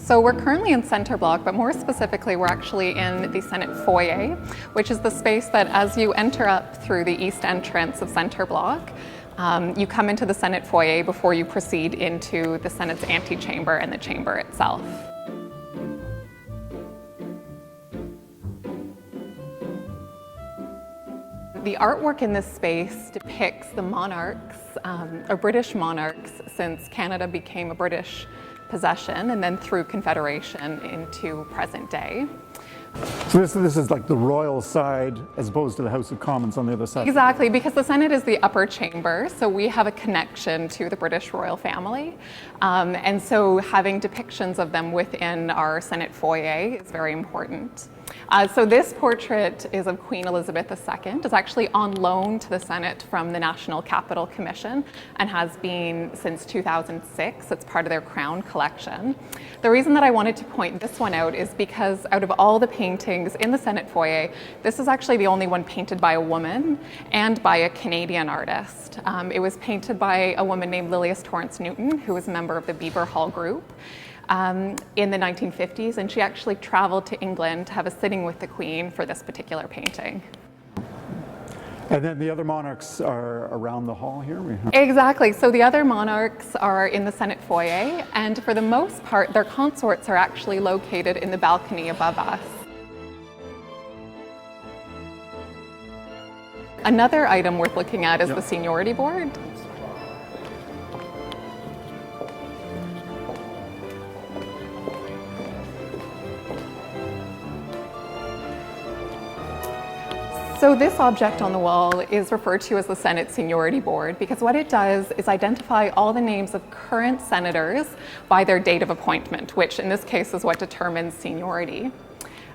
So we're currently in Center Block, but more specifically, we're actually in the Senate foyer, which is the space that as you enter up through the east entrance of Center Block, you come into the Senate foyer before you proceed into the Senate's antechamber and the chamber itself. The artwork in this space depicts the monarchs, or British monarchs, since Canada became a British possession and then through Confederation into present day. So this is like the royal side as opposed to the House of Commons on the other side? Exactly, because the Senate is the upper chamber, so we have a connection to the British royal family. And so having depictions of them within our Senate foyer is very important. So this portrait is of Queen Elizabeth II. It's actually on loan to the Senate from the National Capital Commission and has been since 2006. It's part of their Crown collection. The reason that I wanted to point this one out is because out of all the paintings in the Senate foyer, this is actually the only one painted by a woman and by a Canadian artist. It was painted by a woman named Lilias Torrance Newton, who was a member of the Beaver Hall Group. In the 1950s, and she actually traveled to England to have a sitting with the Queen for this particular painting. And then the other monarchs are around the hall here? Exactly. So the other monarchs are in the Senate foyer, and for the most part, their consorts are actually located in the balcony above us. Another item worth looking at is the seniority board. So this object on the wall is referred to as the Senate Seniority Board because what it does is identify all the names of current senators by their date of appointment, which in this case is what determines seniority.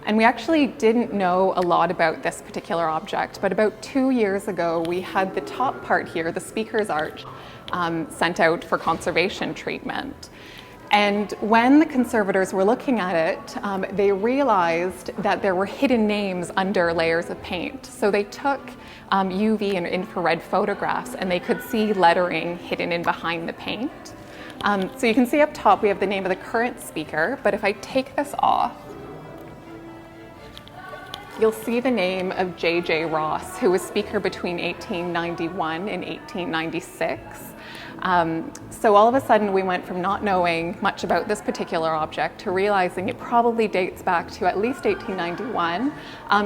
And we actually didn't know a lot about this particular object, but about 2 years ago, we had the top part here, the Speaker's Arch, sent out for conservation treatment. And when the conservators were looking at it, they realized that there were hidden names under layers of paint. So they took UV and infrared photographs and they could see lettering hidden in behind the paint. So you can see up top we have the name of the current speaker, but if I take this off, you'll see the name of J.J. Ross, who was Speaker between 1891 and 1896. So all of a sudden we went from not knowing much about this particular object to realizing it probably dates back to at least 1891,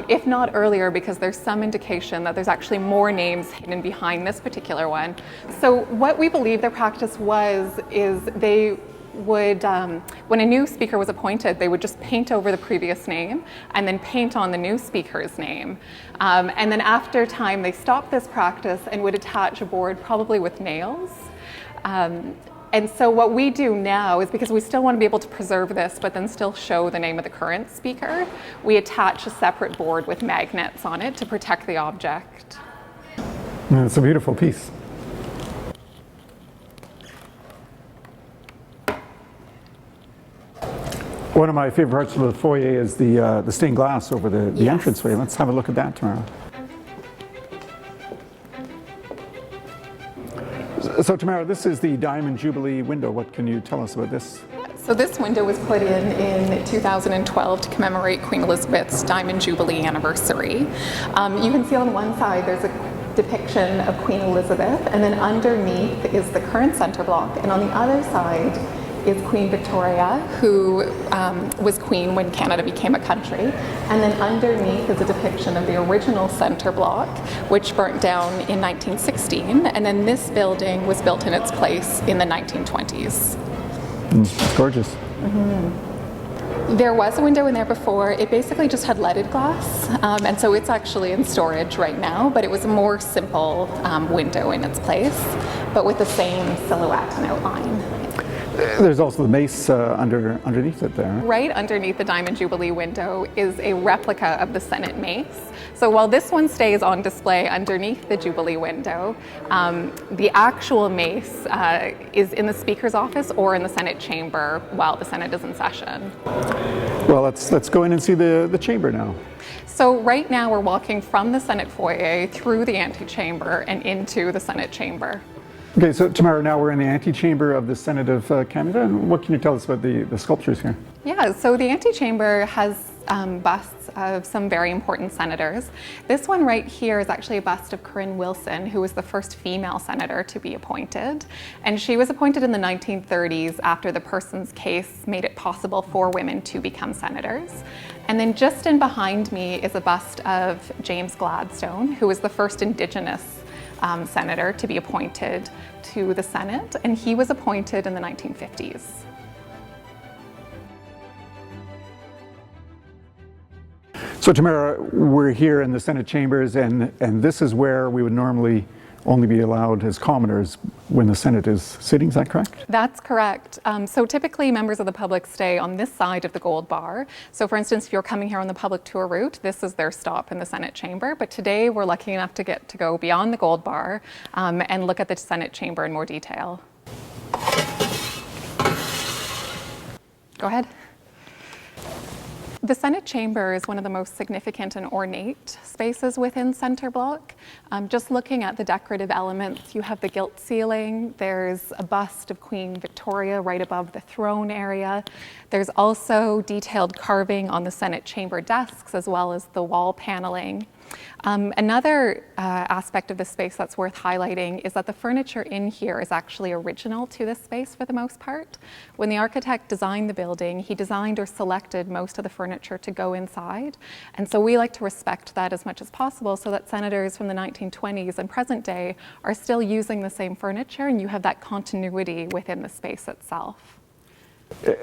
if not earlier, because there's some indication that there's actually more names hidden behind this particular one. So what we believe their practice is they would, when a new speaker was appointed, they would just paint over the previous name and then paint on the new speaker's name. And then after time, they stopped this practice and would attach a board probably with nails. And so what we do now is, because we still want to be able to preserve this, but then still show the name of the current speaker, we attach a separate board with magnets on it to protect the object. It's a beautiful piece. One of my favorite parts of the foyer is the stained glass over the entranceway. Let's have a look at that tomorrow. So Tamara, this is the Diamond Jubilee window. What can you tell us about this? So this window was put in 2012 to commemorate Queen Elizabeth's Diamond Jubilee anniversary. You can see on one side there's a depiction of Queen Elizabeth, and then underneath is the current Center Block, and on the other side is Queen Victoria, who was queen when Canada became a country. And then underneath is a depiction of the original Center Block, which burnt down in 1916. And then this building was built in its place in the 1920s. It's gorgeous. Mm-hmm. There was a window in there before. It basically just had leaded glass. And so it's actually in storage right now, but it was a more simple window in its place, but with the same silhouette and outline. There's also the mace underneath it there. Right underneath the Diamond Jubilee window is a replica of the Senate mace. So while this one stays on display underneath the Jubilee window, the actual mace is in the Speaker's office or in the Senate chamber while the Senate is in session. Well, let's go in and see the chamber now. So right now we're walking from the Senate foyer through the antechamber and into the Senate chamber. Okay, so Tamara, now we're in the antechamber of the Senate of Canada. And what can you tell us about the sculptures here? Yeah, so the antechamber has busts of some very important senators. This one right here is actually a bust of Corinne Wilson, who was the first female senator to be appointed. And she was appointed in the 1930s after the Persons case made it possible for women to become senators. And then just in behind me is a bust of James Gladstone, who was the first Indigenous senator to be appointed to the Senate, and he was appointed in the 1950s. So Tamara, we're here in the Senate chambers, and this is where we would normally only be allowed as commoners when the Senate is sitting, is that correct? That's correct. So typically members of the public stay on this side of the gold bar. So for instance, if you're coming here on the public tour route, this is their stop in the Senate chamber. But today we're lucky enough to get to go beyond the gold bar and look at the Senate chamber in more detail. Go ahead. The Senate chamber is one of the most significant and ornate spaces within Centre Block. Just looking at the decorative elements, you have the gilt ceiling, there's a bust of Queen Victoria right above the throne area. There's also detailed carving on the Senate chamber desks as well as the wall paneling. Another aspect of the space that's worth highlighting is that the furniture in here is actually original to this space for the most part. When the architect designed the building, he designed or selected most of the furniture to go inside. And so we like to respect that as much as possible so that senators from the 1920s and present day are still using the same furniture, and you have that continuity within the space itself.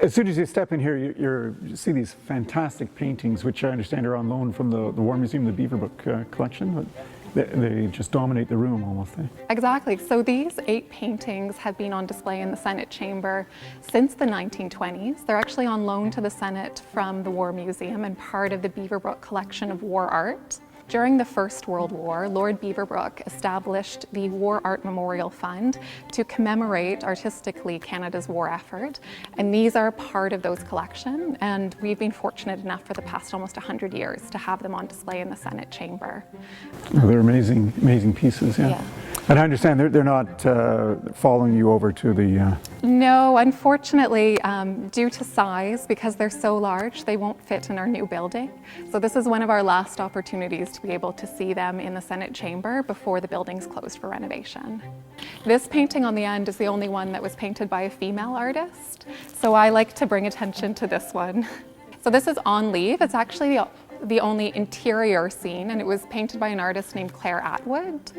As soon as you step in here, you see these fantastic paintings, which I understand are on loan from the War Museum, the Beaverbrook collection. But they just dominate the room almost. Eh? Exactly. So these 8 paintings have been on display in the Senate chamber since the 1920s. They're actually on loan to the Senate from the War Museum and part of the Beaverbrook collection of war art. During the First World War, Lord Beaverbrook established the War Art Memorial Fund to commemorate artistically Canada's war effort, and these are part of those collections, and we've been fortunate enough for the past almost 100 years to have them on display in the Senate chamber. Oh, they're amazing, amazing pieces, yeah. And I understand they're not following you over to the... No, unfortunately, due to size, because they're so large, they won't fit in our new building. So this is one of our last opportunities to be able to see them in the Senate chamber before the building's closed for renovation. This painting on the end is the only one that was painted by a female artist. So I like to bring attention to this one. So this is On Leave. It's actually the only interior scene, and it was painted by an artist named Claire Atwood.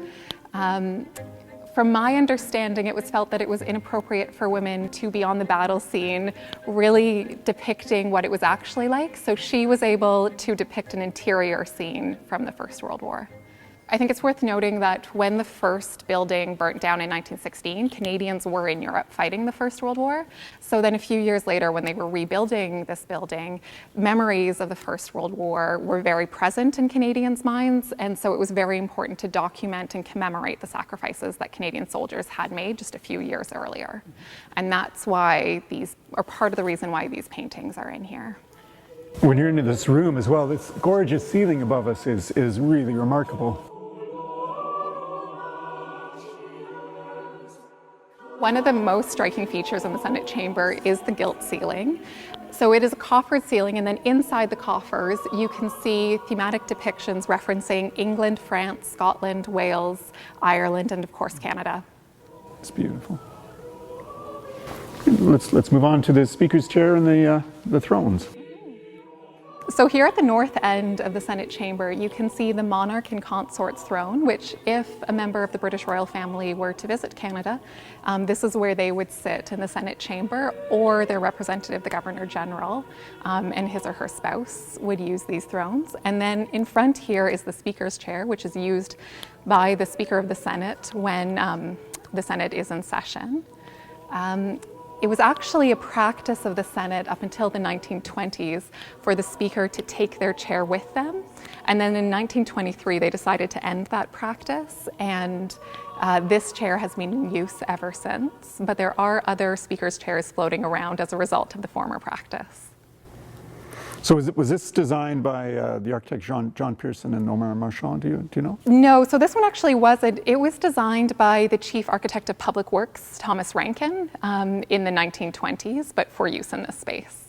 From my understanding, it was felt that it was inappropriate for women to be on the battle scene, really depicting what it was actually like. So she was able to depict an interior scene from the First World War. I think it's worth noting that when the first building burnt down in 1916, Canadians were in Europe fighting the First World War. So then a few years later, when they were rebuilding this building, memories of the First World War were very present in Canadians' minds. And so it was very important to document and commemorate the sacrifices that Canadian soldiers had made just a few years earlier. And that's why these are part of the reason why these paintings are in here. When you're into this room as well, this gorgeous ceiling above us is really remarkable. One of the most striking features in the Senate chamber is the gilt ceiling. So it is a coffered ceiling, and then inside the coffers you can see thematic depictions referencing England, France, Scotland, Wales, Ireland, and of course Canada. It's beautiful. Let's move on to the Speaker's chair and the thrones. So here at the north end of the Senate chamber, you can see the monarch and consort's throne, which if a member of the British royal family were to visit Canada, this is where they would sit in the Senate chamber, or their representative, the Governor General, and his or her spouse would use these thrones. And then in front here is the Speaker's chair, which is used by the Speaker of the Senate when the Senate is in session. It was actually a practice of the Senate up until the 1920s for the Speaker to take their chair with them. And then in 1923, they decided to end that practice, and this chair has been in use ever since. But there are other Speaker's chairs floating around as a result of the former practice. So was this designed by the architect John Pearson and Omar Marchand? Do you know? No, so this one actually wasn't. It was designed by the chief architect of Public Works, Thomas Rankin, in the 1920s, but for use in this space.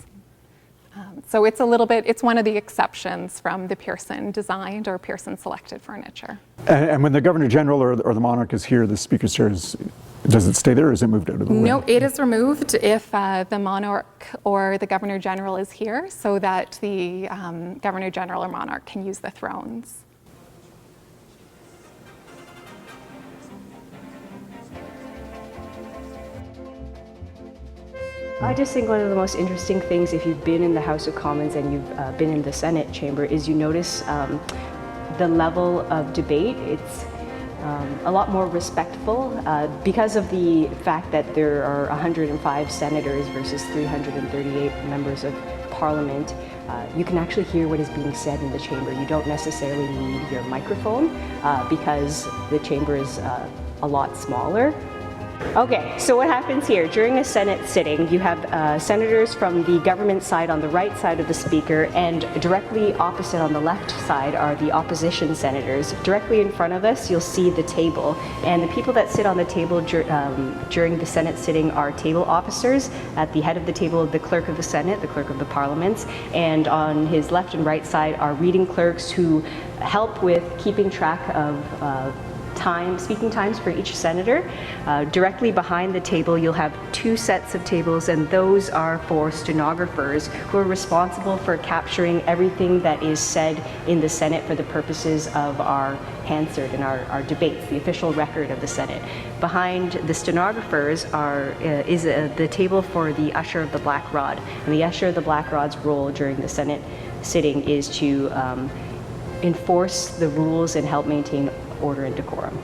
So it's it's one of the exceptions from the Pearson designed or Pearson selected furniture. And when the Governor General or the monarch is here, the Speaker's chair does it stay there or is it moved out of the way? No, it is removed if the monarch or the Governor General is here, so that the Governor General or monarch can use the thrones. I just think one of the most interesting things, if you've been in the House of Commons and you've been in the Senate chamber, is you notice the level of debate. It's a lot more respectful because of the fact that there are 105 senators versus 338 members of Parliament. You can actually hear what is being said in the chamber. You don't necessarily need your microphone because the chamber is a lot smaller. Okay, so what happens here? During a Senate sitting, you have senators from the government side on the right side of the Speaker, and directly opposite on the left side are the opposition senators. Directly in front of us, you'll see the table, and the people that sit on the table during the Senate sitting are table officers. At the head of the table, the Clerk of the Senate, the Clerk of the Parliaments, and on his left and right side are reading clerks who help with keeping track of speaking times for each senator. Directly behind the table, you'll have two sets of tables, and those are for stenographers who are responsible for capturing everything that is said in the Senate for the purposes of our Hansard and our debates, the official record of the Senate. Behind the stenographers is the table for the Usher of the Black Rod, and the Usher of the Black Rod's role during the Senate sitting is to enforce the rules and help maintain order and decorum.